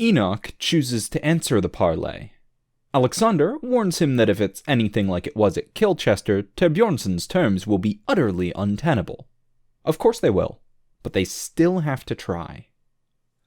Enoch chooses to answer the parley. Alexander warns him that if it's anything like it was at Kilchester, Thorbjornsson's terms will be utterly untenable. Of course they will, but they still have to try.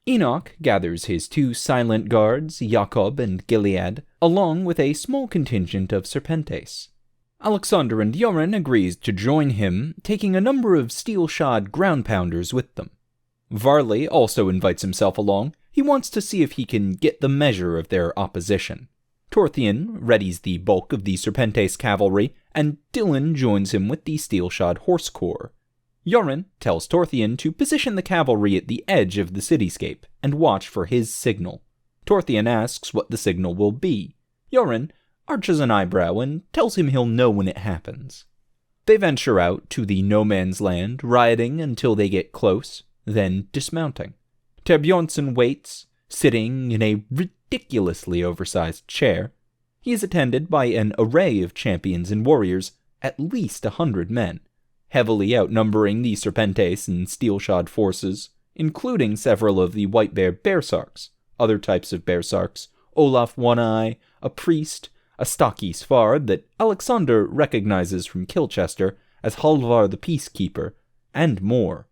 Enoch gathers his 2 silent guards, Jacob and Gilead, along with a small contingent of Serpentes. Alexander and Joran agrees to join him, taking a number of steel-shod ground-pounders with them. Varley also invites himself along. He wants to see if he can get the measure of their opposition. Torthien readies the bulk of the Serpentes cavalry, and Dylan joins him with the steel-shod horse corps. Joran tells Torthien to position the cavalry at the edge of the cityscape and watch for his signal. Torthien asks what the signal will be. Joran arches an eyebrow and tells him he'll know when it happens. They venture out to the no-man's land, riding until they get close, then dismounting. Thorbjornsson waits, sitting in a ridiculously oversized chair. He is attended by an array of champions and warriors, at least 100 men, heavily outnumbering the Serpentes and Steelshod forces, including several of the White Bear Bearsarks, other types of Bearsarks, Olaf One-Eye, a priest, a stocky Svard that Alexander recognizes from Kilchester as Halvar the Peacekeeper, and more.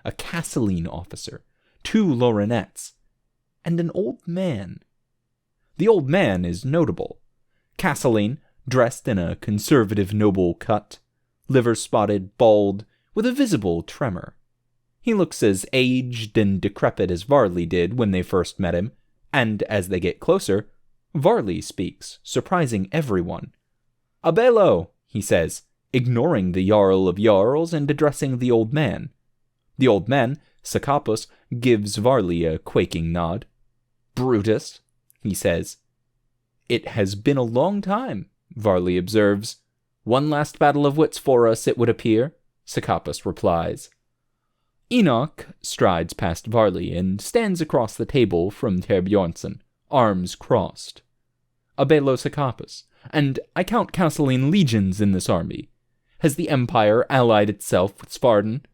A Castelline officer, 2 Lorinettes, and an old man. The old man is notable. Castelline, dressed in a conservative noble cut, liver-spotted, bald, with a visible tremor. He looks as aged and decrepit as Varley did when they first met him, and as they get closer, Varley speaks, surprising everyone. "Abelo," he says, ignoring the Jarl of Jarls and addressing the old man. The old man, Sakapus, gives Varley a quaking nod. "Brutus," he says. "It has been a long time," Varley observes. "One last battle of wits for us, it would appear," Sakapus replies. Enoch strides past Varley and stands across the table from Thorbjornsson, arms crossed. "Abelo Sakapus, and I count Castelline legions in this army. Has the Empire allied itself with Svarden?"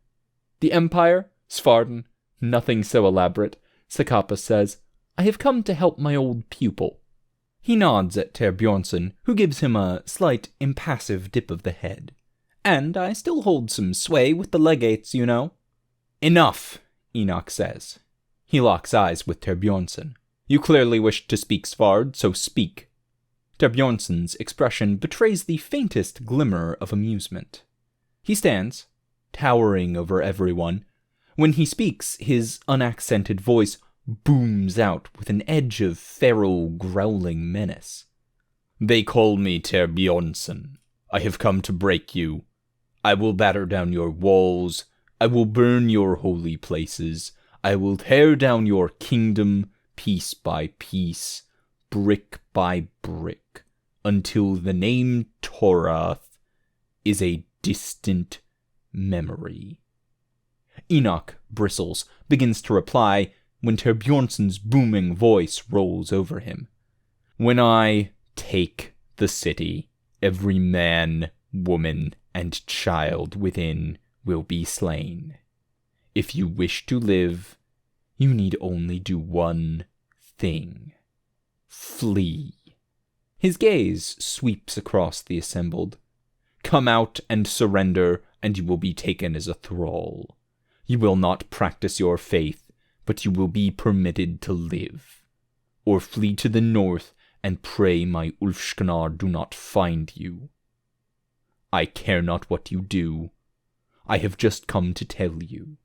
"The Empire? Svarden? Nothing so elaborate," Sakapus says. "I have come to help my old pupil." He nods at Thorbjornsson, who gives him a slight, impassive dip of the head. "And I still hold some sway with the legates, you know." "Enough," Enoch says. He locks eyes with Thorbjornsson. "You clearly wish to speak Svard, so speak." Thorbjornsson's expression betrays the faintest glimmer of amusement. He stands, towering over everyone. When he speaks, his unaccented voice booms out with an edge of feral, growling menace. "They call me Thorbjornsson. I have come to break you. I will batter down your walls. I will burn your holy places. I will tear down your kingdom piece by piece, brick by brick, until the name Torath is a distant memory." Enoch bristles, begins to reply, when Thorbjornsson's booming voice rolls over him. "When I take the city, every man, woman, and child within will be slain. If you wish to live, you need only do one thing. Flee." His gaze sweeps across the assembled. "Come out and surrender, and you will be taken as a thrall. You will not practice your faith, but you will be permitted to live. Or flee to the north and pray my Ulfsknar do not find you. I care not what you do. I have just come to tell you.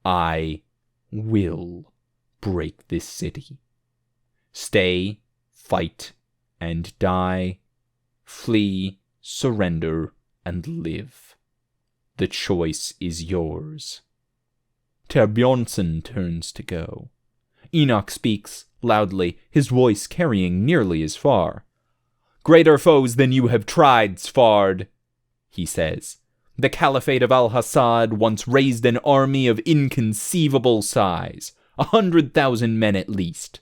I will break this city. Stay, fight, and die. Flee, surrender, and live. The choice is yours." Thorbjornsson turns to go. Enoch speaks, loudly, his voice carrying nearly as far. "Greater foes than you have tried, Svard," he says. "The Caliphate of Al-Hassad once raised an army of inconceivable size, 100,000 men at least.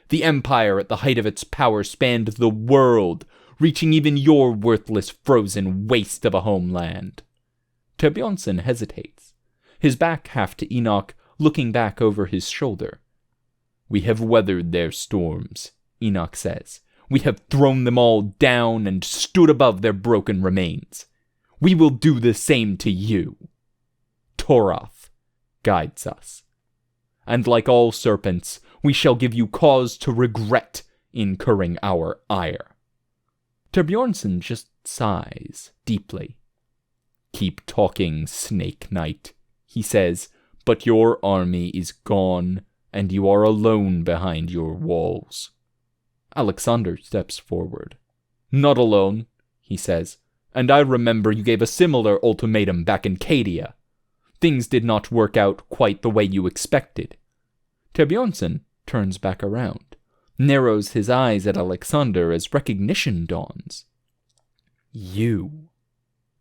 The Empire at the height of its power spanned the world, reaching even your worthless frozen waste of a homeland." Thorbjornsson hesitates, his back half to Enoch, looking back over his shoulder. We have weathered their storms, Enoch says. We have thrown them all down and stood above their broken remains. We will do the same to you. Toroth guides us. And like all serpents, we shall give you cause to regret incurring our ire. Bjornsson just sighs deeply. Keep talking, Snake Knight, he says, but your army is gone, and you are alone behind your walls. Alexander steps forward. Not alone, he says, and I remember you gave a similar ultimatum back in Cadia. Things did not work out quite the way you expected. Bjornsson turns back around, narrows his eyes at Alexander as recognition dawns. You.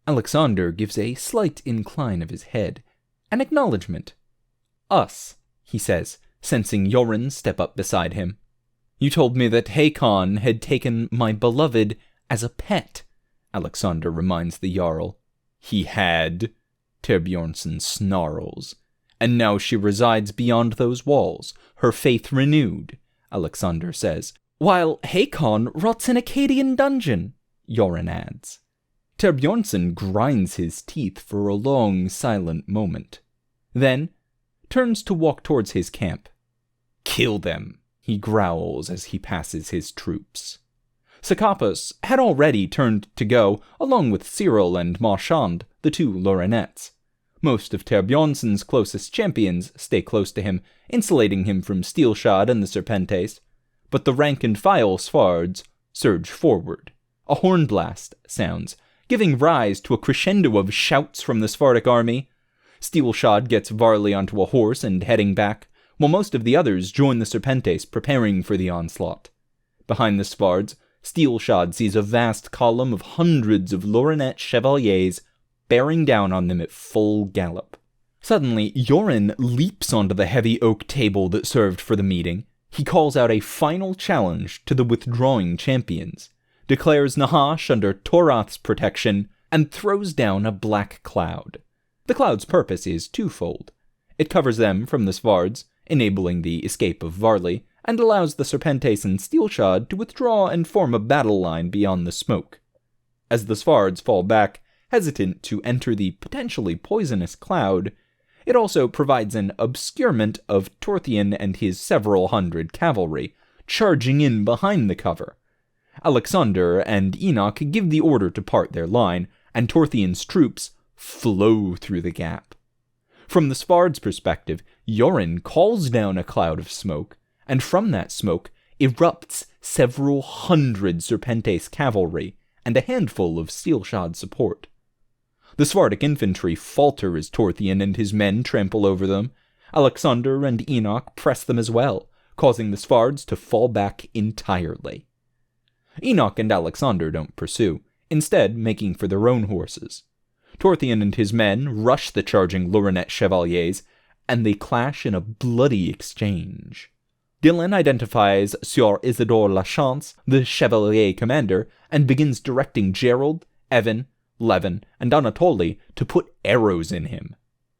Alexander gives a slight incline of his head, an acknowledgement. Us, he says, sensing Yoren step up beside him. You told me that Hakon had taken my beloved as a pet, Alexander reminds the Jarl. He had, Bjornsson snarls. And now she resides beyond those walls, her faith renewed, Alexander says. While Hakon rots in a Cadian dungeon, Yoren adds. Bjornsson grinds his teeth for a long, silent moment. Then turns to walk towards his camp. Kill them, he growls as he passes his troops. Sakapos had already turned to go, along with Cyril and Marchand, the two Lorenettes. Most of Bjornsson's closest champions stay close to him, insulating him from Steelshod and the Serpentes, but the rank-and-file Svards surge forward. A horn blast sounds, giving rise to a crescendo of shouts from the Svardic army. Steelshod gets Varley onto a horse and heading back, while most of the others join the Serpentes, preparing for the onslaught. Behind the Svards, Steelshod sees a vast column of hundreds of Lorenet chevaliers bearing down on them at full gallop. Suddenly, Yoren leaps onto the heavy oak table that served for the meeting. He calls out a final challenge to the withdrawing champions, declares Nahash under Toroth's protection, and throws down a black cloud. The cloud's purpose is twofold. It covers them from the Svards, enabling the escape of Varley, and allows the Serpentes and Steelshod to withdraw and form a battle line beyond the smoke. As the Svards fall back, hesitant to enter the potentially poisonous cloud, it also provides an obscurement of Torthien and his several hundred cavalry, charging in behind the cover. Alexander and Enoch give the order to part their line, and Torthien's troops flow through the gap. From the Svard's perspective, Yoren calls down a cloud of smoke, and from that smoke erupts several hundred Serpentes cavalry and a handful of Steelshod support. The Svardic infantry falter as Torthien and his men trample over them. Alexander and Enoch press them as well, causing the Svards to fall back entirely. Enoch and Alexander don't pursue, instead making for their own horses. Torthien and his men rush the charging Lorenet chevaliers, and they clash in a bloody exchange. Dylan identifies Sieur Isidore Lachance, the chevalier commander, and begins directing Gerald, Evan, Levin, and Anatoly to put arrows in him.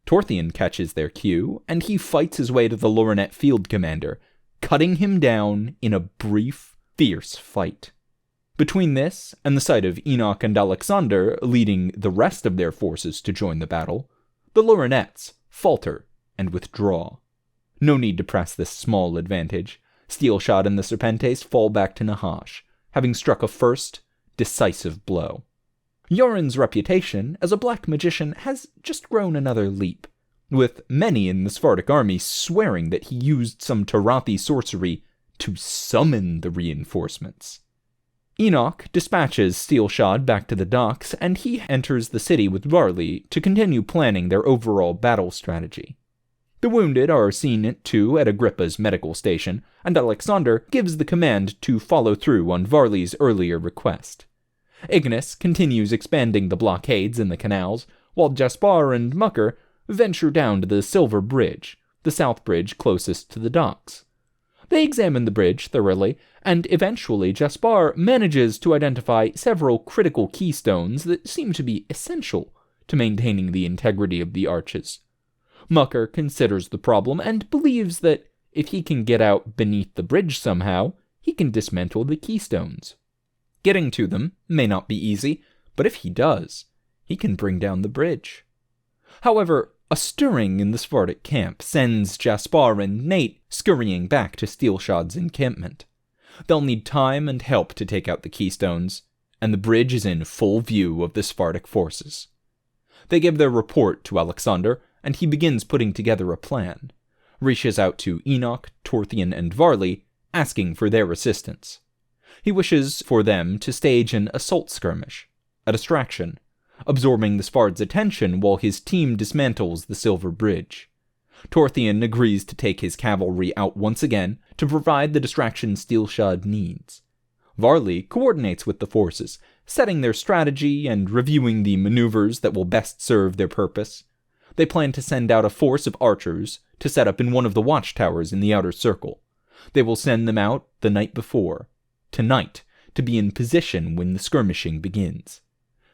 Torthien catches their cue, and he fights his way to the Lorenet field commander, cutting him down in a brief, fierce fight. Between this and the sight of Enoch and Alexander leading the rest of their forces to join the battle, the Lorenets falter and withdraw. No need to press this small advantage. Steelshod and the Serpentes fall back to Nahash, having struck a first, decisive blow. Yoren's reputation as a black magician has just grown another leap, with many in the Svardic army swearing that he used some Tarathi sorcery to summon the reinforcements. Enoch dispatches Steelshod back to the docks, and he enters the city with Varley to continue planning their overall battle strategy. The wounded are seen to at Agrippa's medical station, and Alexander gives the command to follow through on Varley's earlier request. Ignis continues expanding the blockades in the canals, while Jaspar and Mucker venture down to the Silver Bridge, the south bridge closest to the docks. They examine the bridge thoroughly, and eventually Jaspar manages to identify several critical keystones that seem to be essential to maintaining the integrity of the arches. Mucker considers the problem and believes that If he can get out beneath the bridge somehow, he can dismantle the keystones. Getting to them may not be easy, but if he does, he can bring down the bridge. However, a stirring in the Svartic camp sends Jaspar and Nate scurrying back to Steelshod's encampment. They'll need time and help to take out the keystones, and the bridge is in full view of the Svartic forces. They give their report to Alexander, and he begins putting together a plan. Reaches out to Enoch, Torthian, and Varley, asking for their assistance. He wishes for them to stage an assault skirmish, a distraction, absorbing the Svard's attention while his team dismantles the Silver Bridge. Torthian agrees to take his cavalry out once again to provide the distraction Steelshod needs. Varley coordinates with the forces, setting their strategy and reviewing the maneuvers that will best serve their purpose. They plan to send out a force of archers to set up in one of the watchtowers in the outer circle. They will send them out the night before, tonight, to be in position when the skirmishing begins.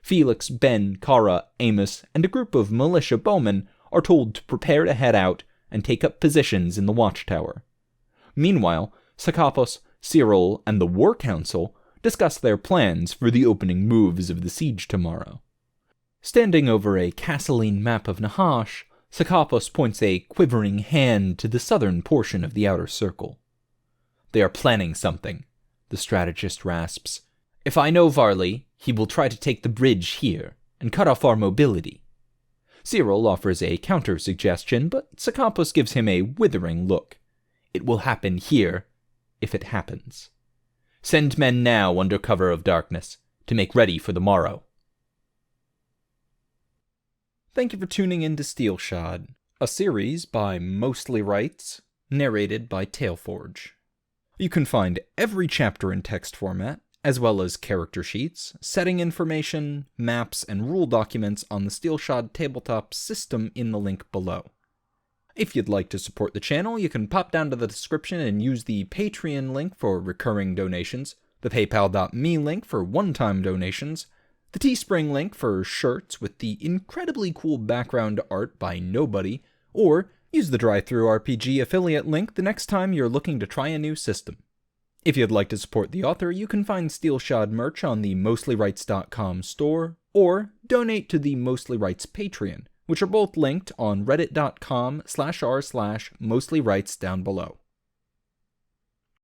Felix, Ben, Kara, Amos, and a group of militia bowmen are told to prepare to head out and take up positions in the watchtower. Meanwhile, Sakapos, Cyril, and the War Council discuss their plans for the opening moves of the siege tomorrow. Standing over a Castleine map of Nahash, Sakapos points a quivering hand to the southern portion of the outer circle. "They are planning something," the strategist rasps. "If I know Varley, he will try to take the bridge here and cut off our mobility." Cyril offers a counter-suggestion, but Sakapos gives him a withering look. "It will happen here, if it happens. Send men now under cover of darkness, to make ready for the morrow." Thank you for tuning in to Steelshod, a series by Mostly Rights, narrated by Tailforge. You can find every chapter in text format, as well as character sheets, setting information, maps, and rule documents on the Steelshod tabletop system in the link below. If you'd like to support the channel, you can pop down to the description and use the Patreon link for recurring donations, the PayPal.me link for one-time donations, the Teespring link for shirts with the incredibly cool background art by Nobody, or use the DriveThruRPG affiliate link the next time you're looking to try a new system. If you'd like to support the author, you can find Steelshod merch on the mostlyrights.com store, or donate to the Mostly Rights Patreon, which are both linked on reddit.com/r/mostlyrights down below.